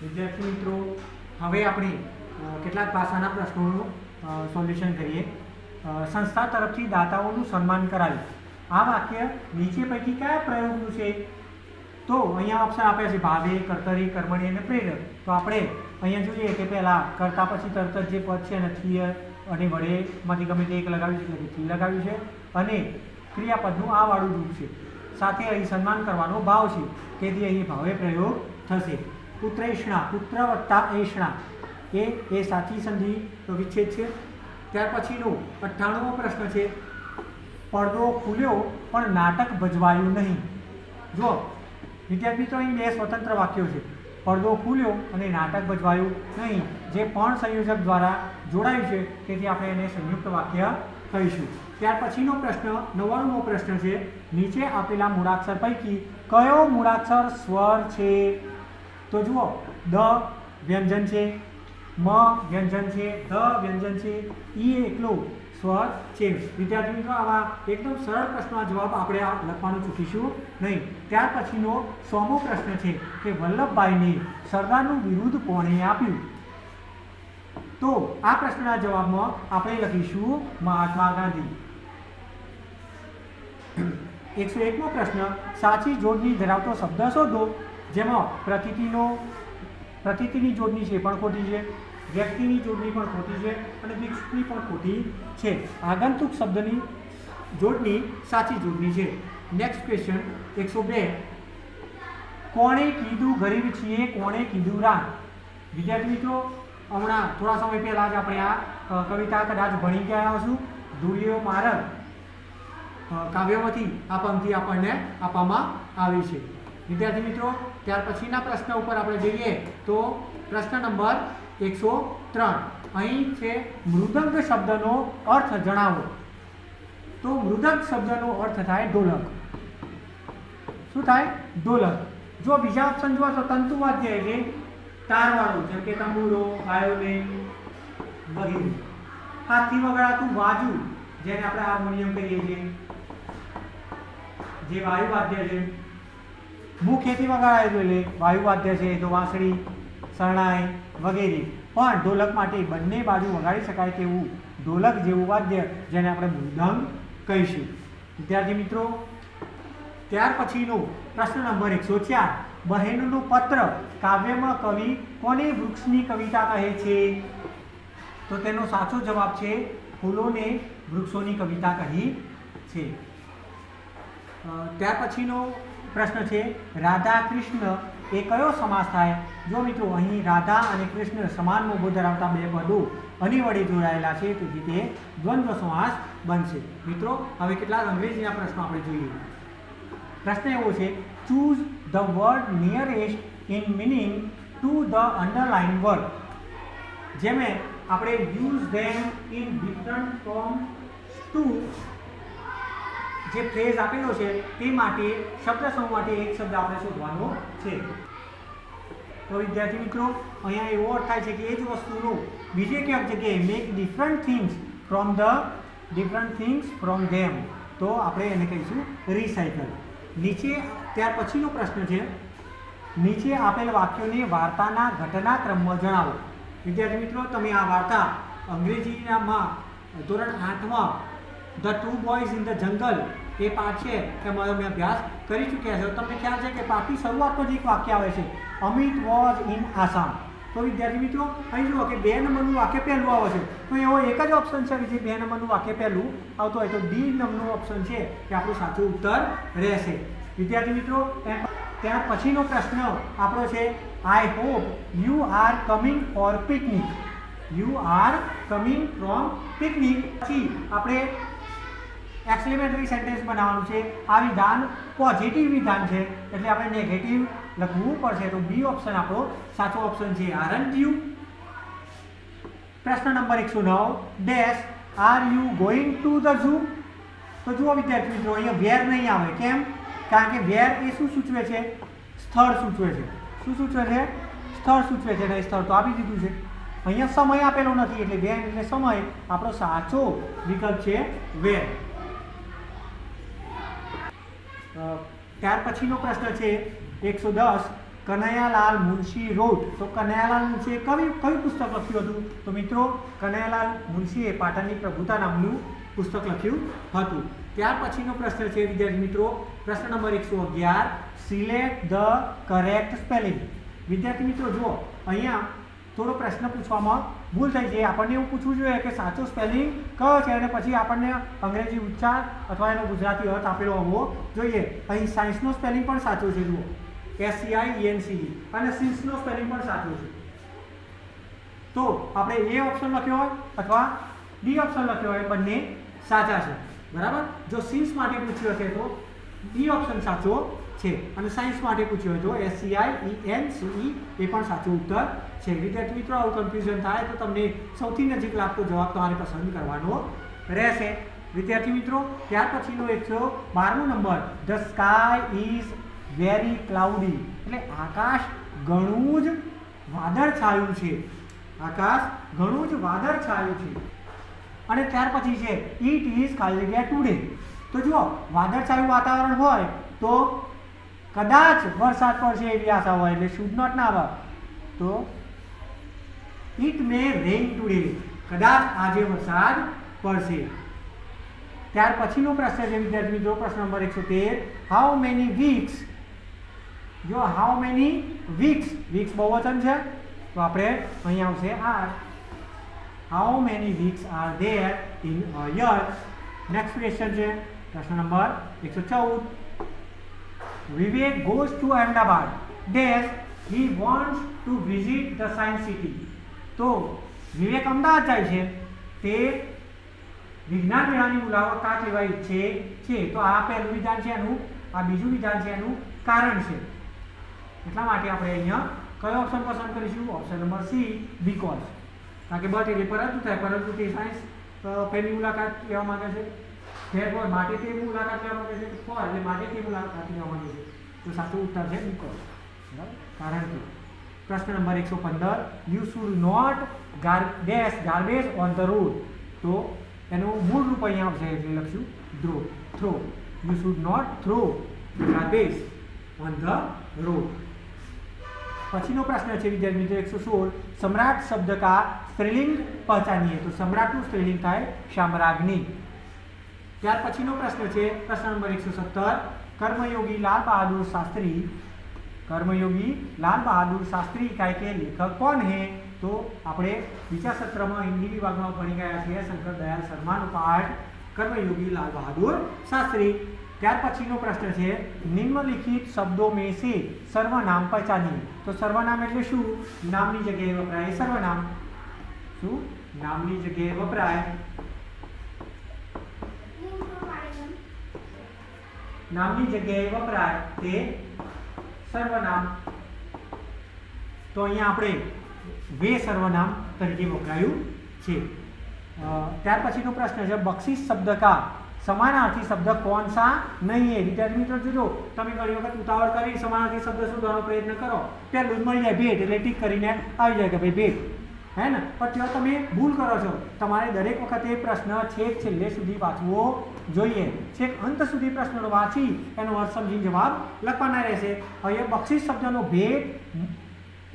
વિદ્યાર્થી મિત્રો, હવે આપણે કેટલાક ભાષાના પ્રશ્નોનું સોલ્યુશન કરીએ. સંસ્થા તરફથી દાતાઓનું સન્માન કરાયું. આ વાક્ય નીચે પૈકી કયા પ્રયોગનું છે? તો અહીંયા ઓપ્શન આપ્યા છે ભાવે, કર્તરી, કર્મણી અને પ્રેરક. તો આપણે અહીંયા જોઈએ કે પહેલાં કરતા પછી તરત જ જે પદ છે એને થી અને વડેમાંથી ગમે તે એક લગાવ્યું છે, એટલે કે થી લગાવ્યું છે, અને ક્રિયાપદનું આ વાળું રૂપ છે. સાથે અહીં સન્માન કરવાનો ભાવ છે, તેથી અહીં ભાવે પ્રયોગ થશે. પુત્રૈષ્ણા, પુત્ર વત્તા એષ્ણા એ સાચી સંધિ વિચ્છેદ છે. ત્યાર પછીનો 98મો પ્રશ્ન છે, પડદો ખુલ્યો પણ નાટક ભજવાયું નહીં. જો વિદ્યાર્થી મિત્રો, અહીં બે સ્વતંત્ર વાક્યો છે, પડદો ખુલ્યો અને નાટક ભજવાયું નહીં, જે પણ સંયોજક દ્વારા જોડાયું છે, તેથી આપણે એને સંયુક્ત વાક્ય કહીશું. ત્યાર પછીનો પ્રશ્ન 99મો પ્રશ્ન છે, નીચે આપેલા મૂળાક્ષર પૈકી કયો મૂળાક્ષર સ્વર છે? તો જુઓ, દ વ્યંજન છે, મ વ્યંજન છે, ધ વ્યંજન છે, ઈ એકલો સ્વર છે. વિદ્યાર્થી મિત્રો, આવા એકદમ સરળ પ્રશ્નનો જવાબ આપણે આ લખવાનું ચૂકીશું નહીં. ત્યાર પછીનો 100મો પ્રશ્ન છે કે વલ્લભભાઈને સરદારનું બિરુદ કોણે આપ્યું? તો આ પ્રશ્નના જવાબમાં આપણે લખીશું મહાત્મા ગાંધી. 101મો પ્રશ્ન, સાચી જોડણી ધરાવતો શબ્દ શોધો. જેમાં પ્રતીતિની જોડણી છે પણ ખોટી છે, વ્યક્તિની જોડણી પણ ખોટી છે અને વિક્ષની પણ ખોટી છે. આગંતુક શબ્દની જોડણી સાચી જોડણી છે. નેક્સ્ટ ક્વેશ્ચન 102, કોણે કીધું ગરીબ છીએ, કોણે કીધું રામ? વિદ્યાર્થી મિત્રો, હમણાં થોડા સમય પહેલાં જ આપણે આ કવિતા કદાચ ભણી ગયા હશું. ધૂળિયો મારગ કાવ્યમાંથી આ પંક્તિ આપણને આપવામાં આવી છે. વિદ્યાર્થી મિત્રો, ત્યાર પછીના પ્રશ્ન ઉપર આપણે જોઈએ તો પ્રશ્ન નંબર 103. અહીં છે મૃદંગ શબ્દનો અર્થ જણાવો. તો મૃદંગ શબ્દનો અર્થ થાય ઢોલક. શું થાય? ઢોલક. જો બીજા ઓપ્શન જુઓ તો તંતુવાદ્ય એટલે તારવાળું, જેમ કે તંબુરો, વાયોલિન વગેરે. હાથથી વગાડાતું વાજુ, જેને આપણે હાર્મોનિયમ કહીએ છીએ, જે વાયુવાદ્ય છે. મુખેથી વગાડાય એટલે વાયુવાદ્ય છે, તો વાંસળી, શરણાઈ વગેરે. પણ ઢોલક માટે બંને બાજુ વગાડી શકાય તેવું ઢોલક જેવું વાદ્ય, જેને આપણે મૃદંગ કહીશું. વિદ્યાર્થી મિત્રો, ત્યાર પછીનો પ્રશ્ન નંબર 104, બહેનનો પત્ર કાવ્યમાં કવિ કોને વૃક્ષની કવિતા કહે છે? તો તેનો સાચો જવાબ છે ફૂલોને વૃક્ષોની કવિતા કહી છે. ત્યાર પછીનો પ્રશ્ન છે, રાધા કૃષ્ણ એ કયો સમાસ થાય? જો મિત્રો, અહીં રાધા અને કૃષ્ણ સમાન મોભો ધરાવતા બે પદો અને વડે જોડાયેલા છે, તેથી તે દ્વંદ્વ સમાસ બનશે. મિત્રો, હવે કેટલાક અંગ્રેજીના પ્રશ્નો આપણે જોઈએ. પ્રશ્ન એવો છે, choose the word nearest in meaning to the underline word. જેમે આપણે use them in different forms to જે ફ્રેઝ આપેલો છે તે માટે શબ્દ સમૂહ માટે એક શબ્દ આપણે શોધવાનો છે. તો વિદ્યાર્થી મિત્રો, અહીંયા એવો અર્થ થાય છે કે એ જ વસ્તુનો બીજે ક્યાંક જગ્યાએ make different things from them, તો આપણે એને કહીશું રિસાયકલ. નીચે ત્યાર પછીનો પ્રશ્ન છે, નીચે આપેલ વાક્યોને વાર્તાના ઘટનાક્રમમાં જણાવો. વિદ્યાર્થી મિત્રો, તમે આ વાર્તા અંગ્રેજીમાં ધોરણ 8માં the two boys in the jungle એ પાઠ છે એમાં અમે અભ્યાસ કરી ચૂક્યા છો. તમને ખ્યાલ છે કે પાઠની શરૂઆતમાં જ એક વાક્ય આવે છે, અમિત વોઝ ઇન આસામ. તો વિદ્યાર્થી મિત્રો, અહીં જુઓ કે 2 નંબરનું વાક્ય પહેલું આવે છે, તો એવો એક જ ઓપ્શન છે કે જે 2 નંબરનું વાક્ય પહેલું આવતું હોય, તો ડી નંબરનું ઓપ્શન છે કે આપણું સાચું ઉત્તર રહેશે. વિદ્યાર્થી મિત્રો, ત્યાર પછીનો પ્રશ્ન આપણો છે, I hope you are coming for picnic. You are coming from picnic. પછી આપણે એક્સક્લેમેટરી સેન્ટેન્સ બનાવવાનું છે. આ વિધાન પોઝિટિવ વિધાન છે, એટલે આપણે નેગેટિવ લખવું પડશે. તો બી ઓપ્શન આપણો સાચો ઓપ્શન છે, આરન્ટ યુ. પ્રશ્ન number 109, dash are you going to the zoo? તો જુઓ વિદ્યાર્થી મિત્રો, અહીંયા વેર નહીં આવે. કેમ? કારણ કે વેર એ શું સૂચવે છે? સ્થળ સૂચવે છે. શું સૂચવે છે? સ્થળ સૂચવે છે. અને સ્થળ તો આપી દીધું છે. અહીંયા સમય આપેલો નથી, એટલે વેર એટલે સમય. આપણો સાચો વિકલ્પ છે વેર. ત્યાર પછીનો પ્રશ્ન છે 110, કનૈયાલાલ મુનશી રોડ. તો કનૈયાલાલ મુનશીએ કયું પુસ્તક લખ્યું હતું? તો મિત્રો કનૈયાલાલ મુનશીએ પાટણની પ્રભુતા નામનું પુસ્તક લખ્યું હતું. ત્યાર પછીનો પ્રશ્ન છે વિદ્યાર્થી મિત્રો, પ્રશ્ન number 111, select the correct spelling. વિદ્યાર્થી મિત્રો જુઓ, અહીંયા થોડો પ્રશ્ન પૂછવામાં ભૂલ થઈ છે. આપણને એવું પૂછવું જોઈએ કે સાચો સ્પેલિંગ કયો છે અને પછી આપણને અંગ્રેજી ઉચ્ચાર અથવા એનો ગુજરાતી અર્થ આપેલો હોવો જોઈએ. અહીં સાયન્સનો સ્પેલિંગ પણ સાચો છે. જુઓ, SCIENCE, અને સિન્સનો સ્પેલિંગ પણ સાચો છે. તો આપણે A ઓપ્શન લખ્યો હોય અથવા D ઓપ્શન લખ્યો હોય, બંને સાચા છે. બરાબર. જો સિન્સ માટે પૂછ્યું હશે તો D ઓપ્શન સાચો છે, અને સાયન્સ માટે પૂછ્યું હોય તો SCIENCE એ પણ સાચો ઉત્તર છે. વિદ્યાર્થી મિત્રો આવું કન્ફ્યુઝન થાય તો તમને સૌથી નજીક લાગતો જવાબ તમારે પસંદ કરવાનો રહેશે. વિદ્યાર્થી મિત્રો ત્યાર પછીનો 112મો number, the sky is very cloudy. એટલે આકાશ ઘણું જ વાદળછાયું છે. આકાશ ઘણું જ વાદળછાયું છે. અને ત્યાર પછી છે ઇટ ઇઝ ખાલી જગ્યા ટુડે. તો જુઓ, વાદળછાયું વાતાવરણ હોય તો કદાચ વરસાદ પડશે એવી આશા હોય, એટલે શુડ નોટ ના આવે. તો ઇટ મે રેઇન ટુડે, કદાચ આજે વરસાદ પડશે. ત્યાર પછીનો પ્રશ્ન છે વિદ્યાર્થી મિત્રો, પ્રશ્ન નંબર 113, હાઉ મેની વીક્સ. જો હાઉ મેની વીક્સ, વીક્સ બહુવચન છે તો આપણે અહીંયા આવશે are. How many weeks are there in a year. Next question છે પ્રશ્ન number 114, Vivek goes to Ahmedabad dash he wants to visit the science city. તો વિવેક અમદાવાદ જાય છે, તે વિજ્ઞાન મેળાની મુલાકાત લેવા ઈચ્છે છે. તો આ પહેલું વિધાન છે એનું, આ બીજું વિધાન છે એનું કારણ છે. એટલા માટે આપણે અહીંયા કયો ઓપ્શન પસંદ કરીશું? Option number C, because. કારણ કે બટ એટલે પરંતુ થાય, પરંતુ તે સાયન્સ પહેલી મુલાકાત લેવા માંગે છે. ફેરફોર માટે તે મુલાકાત લેવા માંગે છે. ફોર એટલે માટે તે મુલાકાત લેવા માંગે છે. તો સાચું ઉત્તર છે બીકોઝ. બરાબર, કારણ કે. પ્રશ્ન number 115, you should not garbage on the road. તો એનું મૂળ રૂપ અહીંયા આવશે એટલે લખશું throw. You should not throw garbage on the road. પછીનો પ્રશ્ન છે વિદ્યાર્થી મિત્રો 116, સમ્રાટ શબ્દ કા સ્ત્રીલિંગ પહચાનીએ. તો સમ્રાટનું સ્ત્રીલિંગ થાય સામ્રાજ્ઞી. ત્યાર પછીનો પ્રશ્ન છે પ્રશ્ન નંબર 117, कर्मयोगी लाल बहादुर शास्त्री इकाई के लेखक कौन है? तो આપણે બીજા સત્રમાં હિન્દી વિભાગમાં ભણી ગયા છીએ શંકર દયાલ શર્માનો પાઠ કર્મયોगी लाल बहादुर शास्त्री. ત્યાર પછીનો પ્રશ્ન છે નિમ્નલિખિત શબ્દો में से સર્વનામ પहचानिए. તો સર્વનામ એટલે શું? નામની જગ્યાએ વપરાય સર્વનામ. શું? નામની જગ્યાએ વપરાય. નામની જગ્યાએ વપરાય તે સર્વનામ. તો અહીંયા આપણે વે સર્વનામ તરીકે વપરાયું છે. ત્યાર પછીનો પ્રશ્ન છે બક્ષિસ શબ્દ કા સમાનાર્થી શબ્દ કોણ સા નહીં है? વિદ્યાર્થી મિત્રો જોજો, તમે ઘણી વખત ઉતાવળ કરી સમાનાર્થી શબ્દ શોધવાનો પ્રયત્ન કરો, પહેલું જ મળી જાય ભેટ, એટલે ટીક કરીને આવી જાય કે ભાઈ ભેટ, હે ને? પણ ત્યાં તમે ભૂલ કરો છો. તમારે દરેક વખતે પ્રશ્ન છેક છેલ્લે સુધી વાંચવો જોઈએ. છેક અંત સુધી પ્રશ્નનો વાંચી એનો અર્થ સમજીને જવાબ લખવાના રહેશે. હવે બક્ષિસ શબ્દનો ભેટ,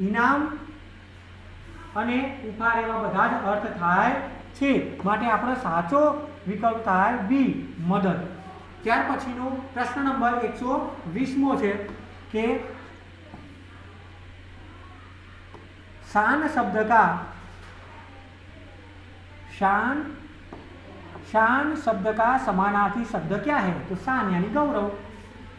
ઇનામ અને ઉપહાર એવા બધા જ અર્થ થાય છે. માટે આપણો સાચો વિકલ્પ થાય બી, મદદ. ત્યાર પછીનો પ્રશ્ન નંબર 120મો છે કે शान शब्द का शान शब्द का समानार्थी शब्द क्या है? तो शान यानी गौरव.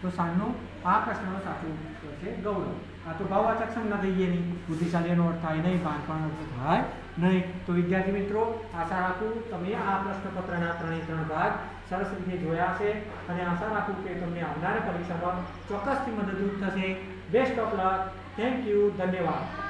तो शानનો આ પ્રશ્નનો સાચો ઉત્તર છે ગૌરવ. આ તો ભાવવાચક સંજ્ઞા થઈ ગઈ નહીં, બુદ્ધિશાળીનો અર્થ થાય નહીં, બાળપણ અર્થ થાય નહીં. તો વિદ્યાર્થી મિત્રો આશા રાખું તમે આ પ્રશ્નપત્રના 3 ભાગ સરસ રીતે જોયા છે, અને આશા રાખું કે તમને આવનારી પરીક્ષામાં ચોક્કસથી મદદરૂપ થશે. Best of luck. Thank you. ધન્યવાદ.